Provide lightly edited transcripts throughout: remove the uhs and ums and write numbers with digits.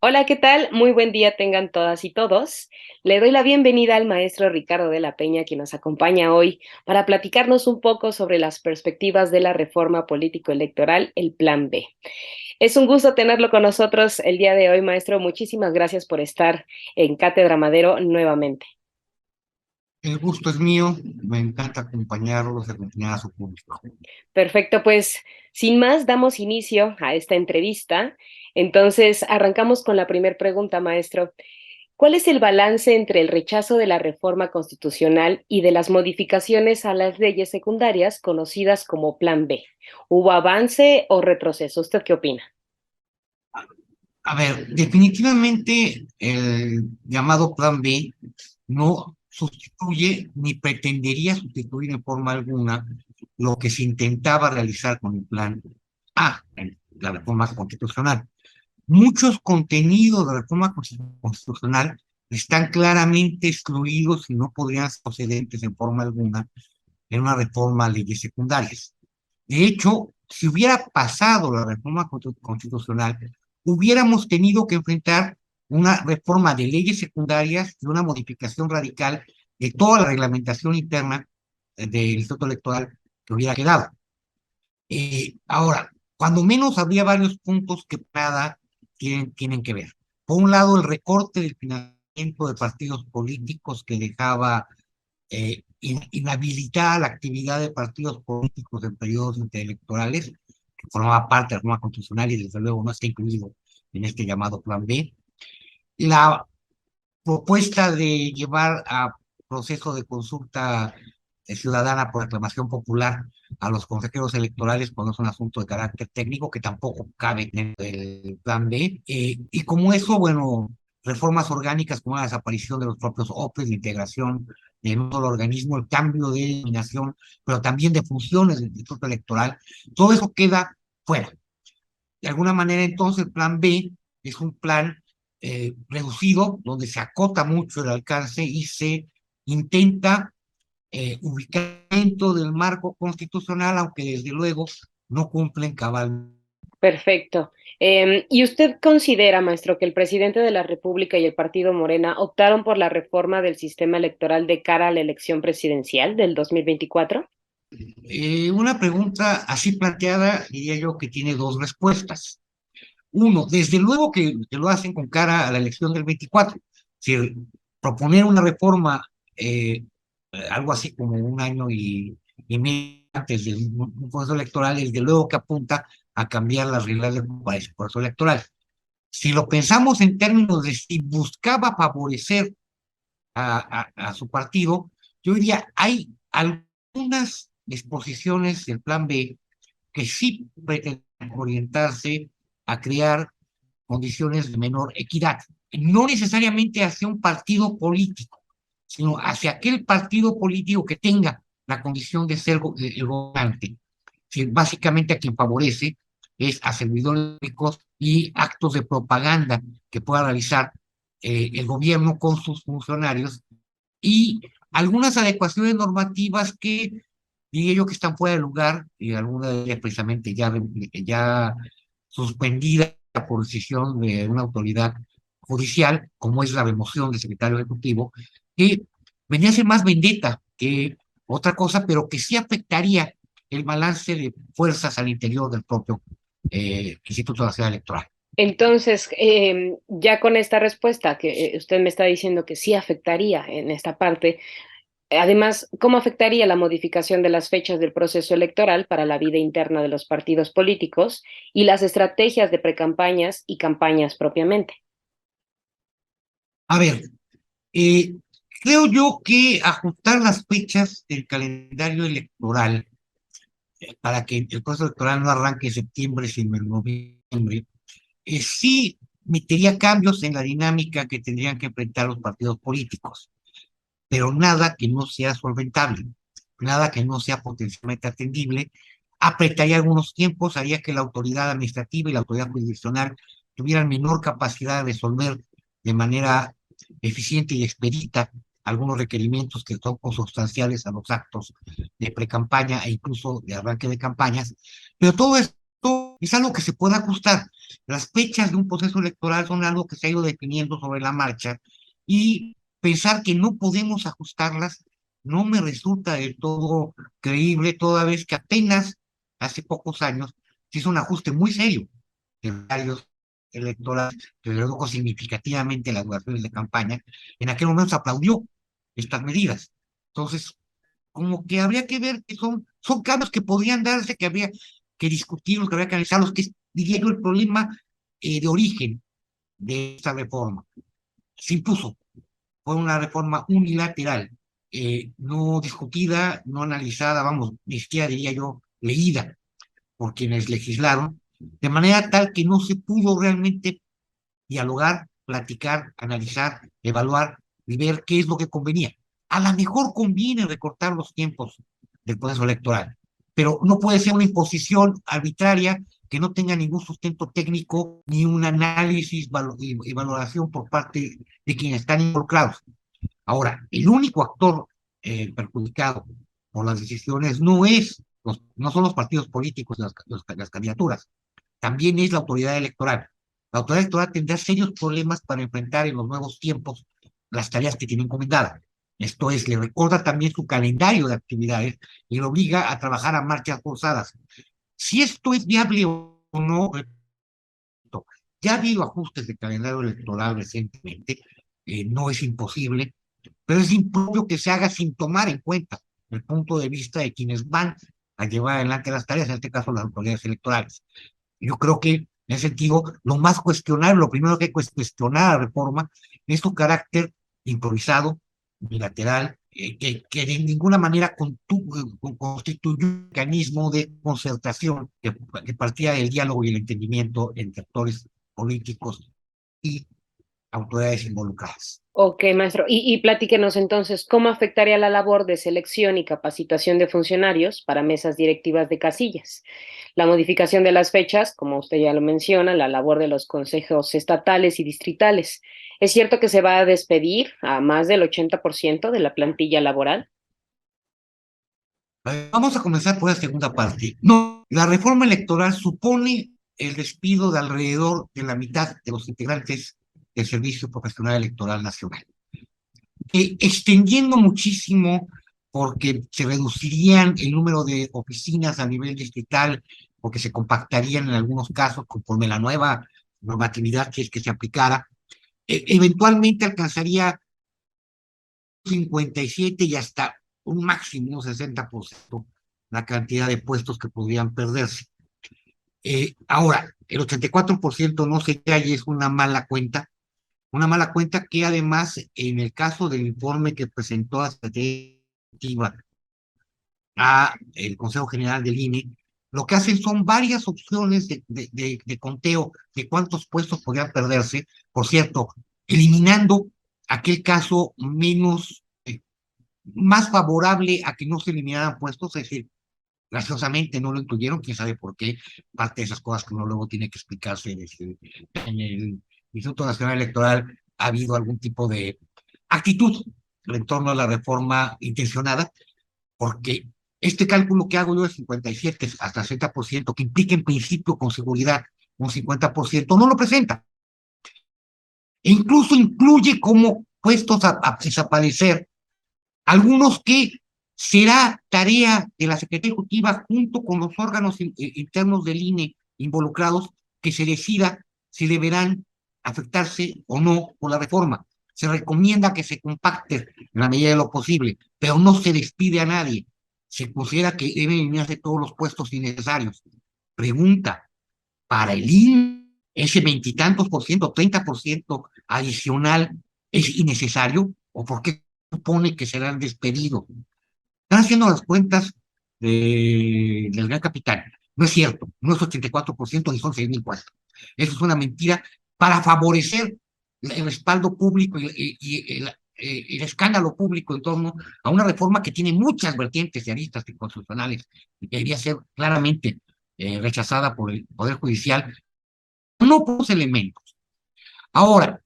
Hola, ¿qué tal? Muy buen día tengan todas y todos. Le doy la bienvenida al maestro Ricardo de la Peña, quien nos acompaña hoy para platicarnos un poco sobre las perspectivas de la reforma político-electoral, el Plan B. Es un gusto tenerlo con nosotros el día de hoy, maestro. Muchísimas gracias por estar en Cátedra Madero nuevamente. El gusto es mío, me encanta acompañarlos y acompañar a su público. Perfecto, pues sin más, damos inicio a esta entrevista. Entonces, arrancamos con la primera pregunta, maestro. ¿Cuál es el balance entre el rechazo de la reforma constitucional y de las modificaciones a las leyes secundarias conocidas como Plan B? ¿Hubo avance o retroceso? ¿Usted qué opina? A ver, definitivamente el llamado Plan B no sustituye ni pretendería sustituir en forma alguna lo que se intentaba realizar con el Plan A, la reforma constitucional. Muchos contenidos de la reforma constitucional están claramente excluidos y no podrían ser procedentes en forma alguna en una reforma a leyes secundarias. De hecho, si hubiera pasado la reforma constitucional, hubiéramos tenido que enfrentar una reforma de leyes secundarias y una modificación radical de toda la reglamentación interna del Instituto Electoral que hubiera quedado. Ahora, cuando menos habría varios puntos que nada tienen que ver. Por un lado, el recorte del financiamiento de partidos políticos que dejaba inhabilitar la actividad de partidos políticos en periodos interelectorales, que formaba parte de la reforma constitucional y desde luego no está incluido en este llamado Plan B. La propuesta de llevar a proceso de consulta ciudadana por aclamación popular a los consejeros electorales cuando es un asunto de carácter técnico que tampoco cabe en el Plan B. Y como eso, bueno, reformas orgánicas como la desaparición de los propios OPEs, la integración de un solo organismo, el cambio de denominación, pero también de funciones del Instituto Electoral, todo eso queda fuera. De alguna manera, entonces, el Plan B es un plan reducido, donde se acota mucho el alcance y se intenta ubicar dentro del marco constitucional, aunque desde luego no cumplen cabal. Perfecto. ¿Y usted considera, maestro, que el presidente de la República y el partido Morena optaron por la reforma del sistema electoral de cara a la elección presidencial del 2024? Una pregunta así planteada, diría yo que tiene dos respuestas. Uno, desde luego que lo hacen con cara a la elección del 24. Si proponer una reforma, algo así como un año y medio antes del proceso electoral, desde luego que apunta a cambiar las reglas del proceso electoral. Si lo pensamos en términos de si buscaba favorecer a su partido, yo diría, hay algunas disposiciones del Plan B que sí pretenden orientarse a crear condiciones de menor equidad, no necesariamente hacia un partido político, sino hacia aquel partido político que tenga la condición de ser el gobernante. Si básicamente a quien favorece es a servidores públicos y actos de propaganda que pueda realizar el gobierno con sus funcionarios y algunas adecuaciones normativas que diría yo que están fuera de lugar y algunas de ellas precisamente ya suspendida por decisión de una autoridad judicial, como es la remoción del secretario ejecutivo, que venía a ser más vendetta que otra cosa, pero que sí afectaría el balance de fuerzas al interior del propio Instituto Nacional Electoral. Entonces, ya con esta respuesta que usted me está diciendo que sí afectaría en esta parte, además, ¿cómo afectaría la modificación de las fechas del proceso electoral para la vida interna de los partidos políticos y las estrategias de precampañas y campañas propiamente? A ver, eh, creo yo que ajustar las fechas del calendario electoral para que el proceso electoral no arranque en septiembre, sino en noviembre, sí metería cambios en la dinámica que tendrían que enfrentar los partidos políticos, pero nada que no sea solventable, nada que no sea potencialmente atendible, apretaría algunos tiempos, haría que la autoridad administrativa y la autoridad jurisdiccional tuvieran menor capacidad de resolver de manera eficiente y expedita algunos requerimientos que son consustanciales a los actos de precampaña e incluso de arranque de campañas, pero todo esto es algo que se puede ajustar. Las fechas de un proceso electoral son algo que se ha ido definiendo sobre la marcha y pensar que no podemos ajustarlas no me resulta del todo creíble, toda vez que apenas hace pocos años se hizo un ajuste muy serio de horarios electorales que redujo significativamente las duraciones de campaña. En aquel momento se aplaudió estas medidas. Entonces, como que habría que ver que son cambios que podrían darse, que habría que discutirlos, que habría que analizarlos, que es, diría yo, el problema de origen de esta reforma. Se impuso, fue una reforma unilateral, no discutida, no analizada, vamos, ni siquiera diría yo, leída por quienes legislaron, de manera tal que no se pudo realmente dialogar, platicar, analizar, evaluar y ver qué es lo que convenía. A lo mejor conviene recortar los tiempos del proceso electoral, pero no puede ser una imposición arbitraria que no tenga ningún sustento técnico ni un análisis y valoración por parte de quienes están involucrados. Ahora, el único actor perjudicado por las decisiones no son los partidos políticos, las candidaturas, también es la autoridad electoral. La autoridad electoral tendrá serios problemas para enfrentar en los nuevos tiempos las tareas que tiene encomendadas. Esto es, le recorda también su calendario de actividades y le obliga a trabajar a marchas forzadas. Si esto es viable o no, ya ha habido ajustes de calendario electoral recientemente, no es imposible, pero es impropio que se haga sin tomar en cuenta el punto de vista de quienes van a llevar adelante las tareas, en este caso las autoridades electorales. Yo creo que, en ese sentido, lo más cuestionable, lo primero que hay que cuestionar a la reforma es su carácter improvisado, bilateral, que de ninguna manera constituye un mecanismo de concertación que partía del diálogo y el entendimiento entre actores políticos y autoridades involucradas. Ok, maestro. Y platíquenos entonces, ¿cómo afectaría la labor de selección y capacitación de funcionarios para mesas directivas de casillas? La modificación de las fechas, como usted ya lo menciona, la labor de los consejos estatales y distritales. ¿Es cierto que se va a despedir a más del 80% de la plantilla laboral? Vamos a comenzar por la segunda parte. No, la reforma electoral supone el despido de alrededor de la mitad de los integrantes del Servicio Profesional Electoral Nacional, extendiendo muchísimo porque se reducirían el número de oficinas a nivel distrital, porque se compactarían en algunos casos conforme la nueva normatividad que es que se aplicara. Eventualmente alcanzaría 57 y hasta un máximo, un 60% la cantidad de puestos que podrían perderse. Ahora, el 84% no se cae y es una mala cuenta que además, en el caso del informe que presentó la Secretaría a el Consejo General del INE, lo que hacen son varias opciones de conteo de cuántos puestos podrían perderse, por cierto, eliminando aquel caso más favorable a que no se eliminaran puestos, es decir, graciosamente no lo incluyeron, quién sabe por qué, parte de esas cosas que uno luego tiene que explicarse en el Instituto Nacional Electoral ha habido algún tipo de actitud en torno a la reforma intencionada, porque este cálculo que hago yo de 57 hasta 60%, que implica en principio con seguridad un 50%, no lo presenta. E incluso incluye como puestos a desaparecer algunos que será tarea de la Secretaría Ejecutiva junto con los órganos internos del INE involucrados que se decida si deberán afectarse o no por la reforma. Se recomienda que se compacte en la medida de lo posible, pero no se despide a nadie. Se considera que deben eliminarse todos los puestos innecesarios. Pregunta, ¿para el INE ese veintitantos por ciento, 30% adicional es innecesario? ¿O por qué supone que serán despedidos? Están haciendo las cuentas del gran capital. No es cierto, no es 84% ni son 6,000 puestos. Eso es una mentira para favorecer el respaldo público y el escándalo público en torno a una reforma que tiene muchas vertientes y aristas constitucionales y que debería ser claramente rechazada por el Poder Judicial, no por los elementos. Ahora,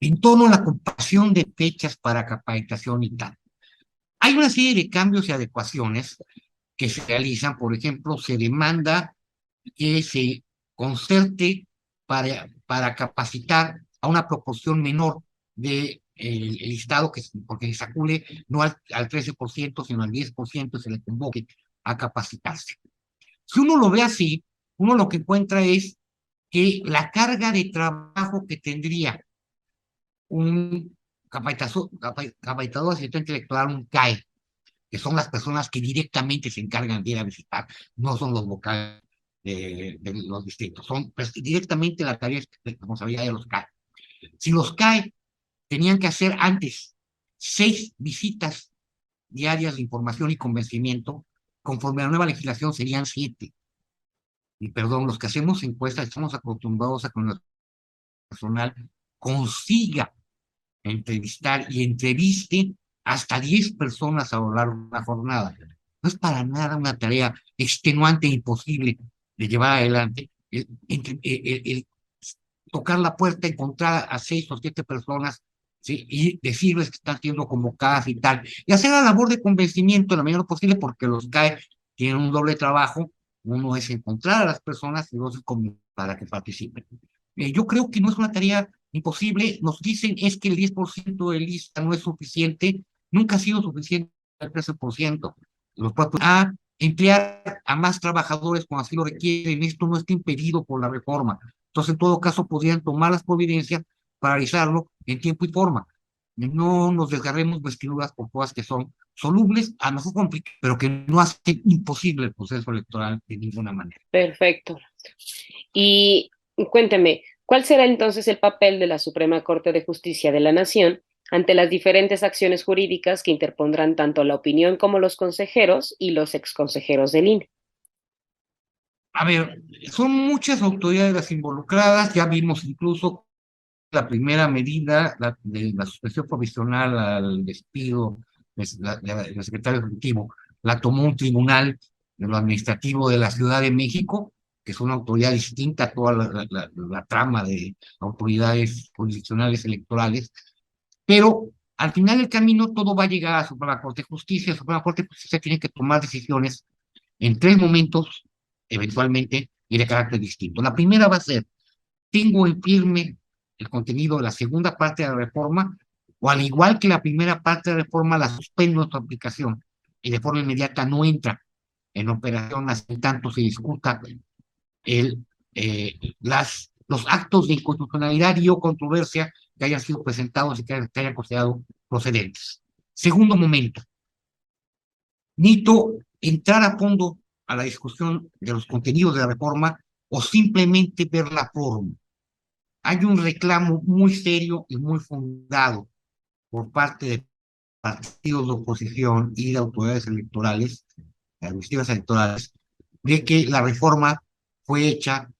en torno a la comparación de fechas para capacitación y tal. Hay una serie de cambios y adecuaciones que se realizan. Por ejemplo, se demanda que se concerte para capacitar a una proporción menor de el Estado, porque se sacule no al 13%, sino al 10%, se le convoque a capacitarse. Si uno lo ve así, uno lo que encuentra es que la carga de trabajo que tendría un capacitador asistente electoral, un CAE, que son las personas que directamente se encargan de ir a visitar, no son los vocales de los distritos, son directamente la tarea de responsabilidad de los CAE. Si los CAE tenían que hacer antes 6 visitas diarias de información y convencimiento, conforme a la nueva legislación serían 7. Y perdón, los que hacemos encuestas estamos acostumbrados a que nuestro personal consiga entrevistar y entreviste hasta 10 personas a lo largo de una jornada. No es para nada una tarea extenuante e imposible de llevar adelante. El tocar la puerta, encontrar a 6 o 7 personas, ¿sí? Y decirles que están siendo convocadas y tal. Y hacer la labor de convencimiento lo mayor posible, porque los CAE tienen un doble trabajo. Uno es encontrar a las personas y dos es para que participen. Yo creo que no es una tarea imposible. Nos dicen es que el 10% de lista no es suficiente. Nunca ha sido suficiente el 13%. Los propios emplear a más trabajadores cuando así lo requieren. Esto no está impedido por la reforma. Entonces, en todo caso, podrían tomar las providencias para realizarlo en tiempo y forma. No nos desgarremos vestiduras por cosas que son solubles, a lo mejor complicadas, pero que no hacen imposible el proceso electoral de ninguna manera. Perfecto. Y cuénteme, ¿cuál será entonces el papel de la Suprema Corte de Justicia de la Nación ante las diferentes acciones jurídicas que interpondrán tanto la opinión como los consejeros y los exconsejeros del INE? A ver, son muchas autoridades las involucradas. Ya vimos incluso la primera medida de la suspensión provisional al despido del secretario ejecutivo, la tomó un tribunal de lo administrativo de la Ciudad de México, que es una autoridad distinta a toda la trama de autoridades jurisdiccionales electorales, pero al final del camino todo va a llegar a la Suprema Corte de Justicia. La Suprema Corte de Justicia tiene que tomar decisiones en 3 momentos, eventualmente, y de carácter distinto. La primera va a ser: tengo en firme el contenido de la segunda parte de la reforma, o al igual que la primera parte de la reforma, la suspendo en su aplicación y de forma inmediata no entra en operación hasta tanto se discuta el, los actos de inconstitucionalidad y o controversia que hayan sido presentados y que hayan considerado procedentes. Segundo momento, necesito entrar a fondo a la discusión de los contenidos de la reforma o simplemente ver la forma. Hay un reclamo muy serio y muy fundado por parte de partidos de oposición y de autoridades electorales, administrativas electorales, de que la reforma fue hecha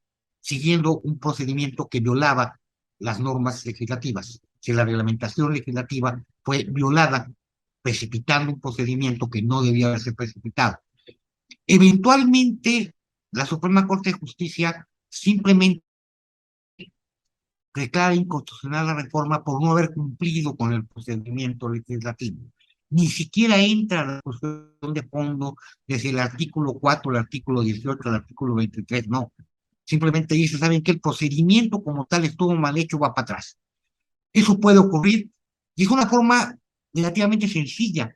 siguiendo un procedimiento que violaba las normas legislativas. Si la reglamentación legislativa fue violada, precipitando un procedimiento que no debía haberse precipitado. Eventualmente, la Suprema Corte de Justicia simplemente declara inconstitucional la reforma por no haber cumplido con el procedimiento legislativo. Ni siquiera entra a la discusión de fondo desde el artículo 4, el artículo 18, el artículo 23, no. Simplemente dice, ¿saben qué? El procedimiento como tal estuvo mal hecho, va para atrás. Eso puede ocurrir y es una forma relativamente sencilla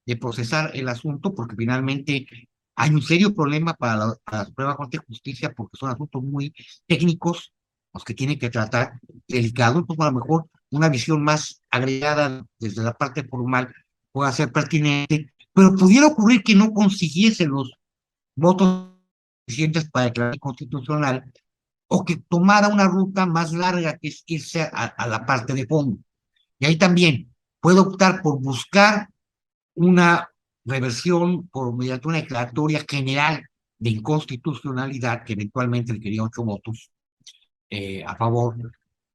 de procesar el asunto, porque finalmente hay un serio problema para la Suprema Corte de Justicia, porque son asuntos muy técnicos los que tienen que tratar, delicados. Entonces, a lo mejor una visión más agregada desde la parte formal pueda ser pertinente, pero pudiera ocurrir que no consiguiese los votos suficientes para declarar constitucional, o que tomara una ruta más larga, que es irse a la parte de fondo. Y ahí también puede optar por buscar una reversión por mediante una declaratoria general de inconstitucionalidad, que eventualmente requería 8 votos a favor,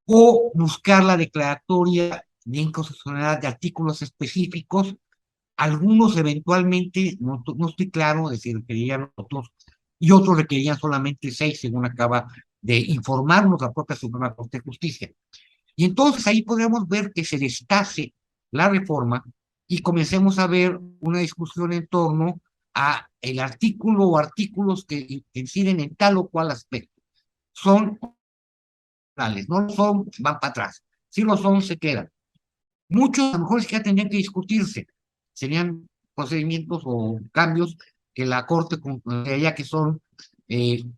o buscar la declaratoria de inconstitucionalidad de artículos específicos. Algunos eventualmente, no estoy claro de si requerirían otros, y otros requerían solamente 6, según acaba de informarnos la propia Suprema Corte de Justicia. Y entonces ahí podemos ver que se destace la reforma y comencemos a ver una discusión en torno a el artículo o artículos que inciden en tal o cual aspecto. Son no lo son, van para atrás. Si lo son, se quedan. Muchos a lo mejor es que ya tendrían que discutirse. Serían procedimientos o cambios que la Corte consideraría que son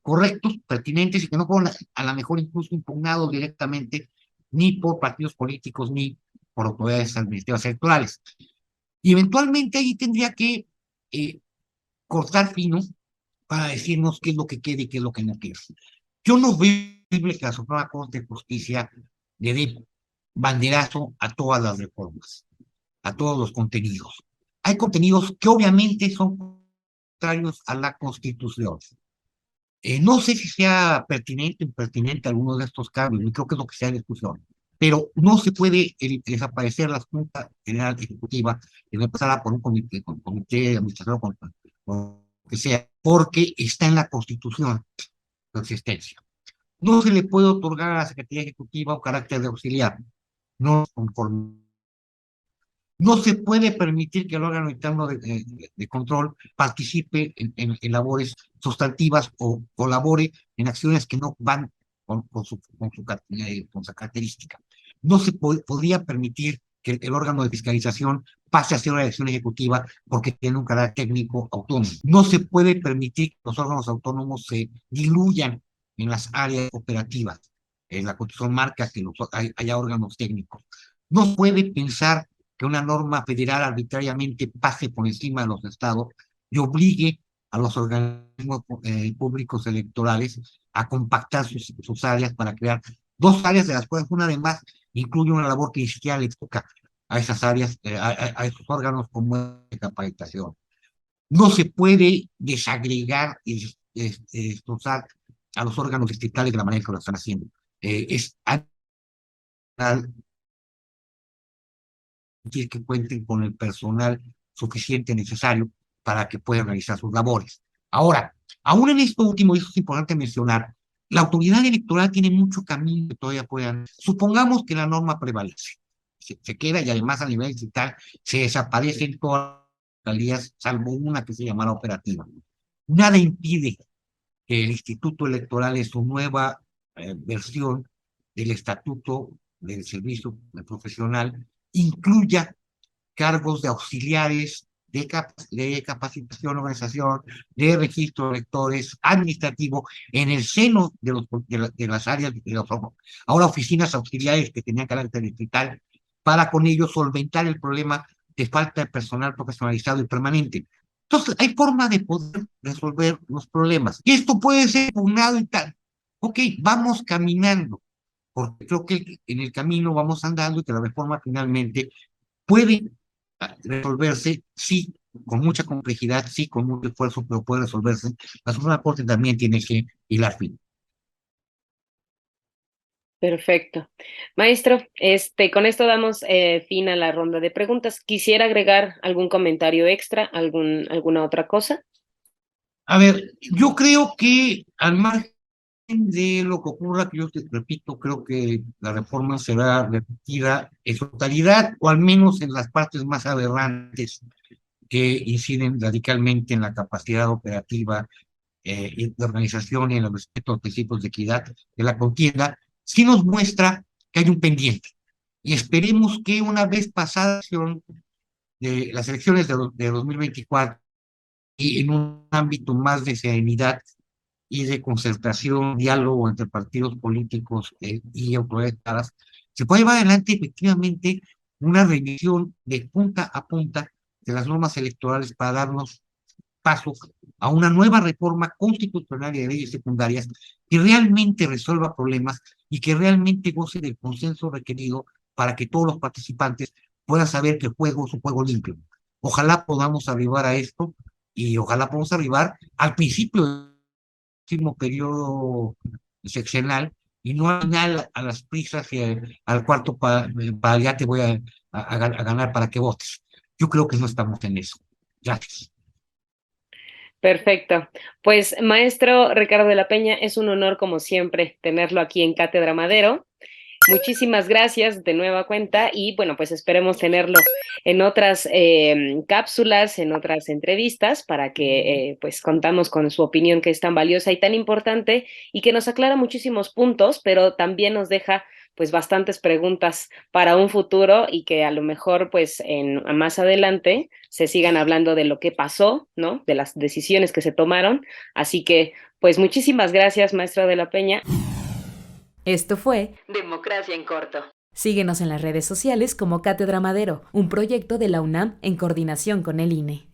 correctos, pertinentes y que no fueron a lo mejor incluso impugnados directamente ni por partidos políticos ni por autoridades administrativas electorales. Y eventualmente ahí tendría que eh, cortar fino para decirnos qué es lo que quiere y qué es lo que no quiere. Yo no veo que la Suprema Corte de Justicia le dé banderazo a todas las reformas, a todos los contenidos. Hay contenidos que obviamente son contrarios a la Constitución. No sé si sea pertinente o impertinente alguno de estos cambios, y creo que es lo que sea discusión, pero no se puede desaparecer la Junta General Ejecutiva y empezar por un comité de administración, con lo que sea, porque está en la Constitución su existencia. No se le puede otorgar a la Secretaría Ejecutiva un carácter de auxiliar, no conforme. No se puede permitir que el órgano interno de control participe en labores sustantivas o colabore en acciones que no van con su característica. No se podría permitir que el órgano de fiscalización pase a ser una elección ejecutiva porque tiene un carácter técnico autónomo. No se puede permitir que los órganos autónomos se diluyan en las áreas operativas. La Constitución marca que haya órganos técnicos. No se puede pensar que una norma federal arbitrariamente pase por encima de los estados y obligue a los organismos públicos electorales a compactar sus áreas para crear dos áreas de las cuales una además incluye una labor que ni siquiera le toca a esas áreas, a esos órganos como de capacitación. No se puede desagregar y destrozar a los órganos distritales de la manera que lo están haciendo. Es que cuenten con el personal suficiente necesario para que puedan realizar sus labores. Ahora, aún en esto último, y eso es importante mencionar, la autoridad electoral tiene mucho camino que todavía puedan. Supongamos que la norma prevalece, se queda y además a nivel digital se desaparecen todas las alcaldías, salvo una que se llamará operativa. Nada impide que el Instituto Electoral en su nueva versión del Estatuto del Servicio Profesional incluya cargos de auxiliares, de capacitación, organización, de registro de electores, administrativo, en el seno de las áreas, ahora oficinas auxiliares que tenían carácter distrital, para con ello solventar el problema de falta de personal profesionalizado y permanente. Entonces, hay forma de poder resolver los problemas. Y esto puede ser pugnado y tal. Ok, vamos caminando, porque creo que en el camino vamos andando y que la reforma finalmente puede resolverse, sí, con mucha complejidad, sí, con mucho esfuerzo, pero puede resolverse. La Suprema Corte también tiene que hilar fin. Perfecto. Maestro, con esto damos fin a la ronda de preguntas. ¿Quisiera agregar algún comentario extra, alguna otra cosa? A ver, yo creo que al margen de lo que ocurra, que yo te repito, creo que la reforma será repetida en su totalidad, o al menos en las partes más aberrantes que inciden radicalmente en la capacidad operativa y de organización y en el respeto a los principios de equidad de la contienda, sí nos muestra que hay un pendiente. Y esperemos que una vez pasada de las elecciones de 2024 y en un ámbito más de serenidad y de concertación, diálogo entre partidos políticos y autoridades, se puede llevar adelante efectivamente una revisión de punta a punta de las normas electorales para darnos paso a una nueva reforma constitucional y de leyes secundarias que realmente resuelva problemas y que realmente goce del consenso requerido para que todos los participantes puedan saber que el juego es un juego limpio. Ojalá podamos arribar a esto y ojalá podamos arribar al principio del último periodo seccional y no al final a las prisas y al cuarto para ya te voy a ganar para que votes. Yo creo que no estamos en eso. Gracias. Perfecto. Pues, maestro Ricardo de la Peña, es un honor, como siempre, tenerlo aquí en Cátedra Madero. Muchísimas gracias de nueva cuenta y bueno, pues esperemos tenerlo en otras cápsulas, en otras entrevistas, para que pues contamos con su opinión que es tan valiosa y tan importante y que nos aclara muchísimos puntos, pero también nos deja pues bastantes preguntas para un futuro y que a lo mejor pues más adelante se sigan hablando de lo que pasó, ¿no? De las decisiones que se tomaron. Así que pues muchísimas gracias, maestra de la Peña. Esto fue Democracia en corto. Síguenos en las redes sociales como Cátedra Madero, un proyecto de la UNAM en coordinación con el INE.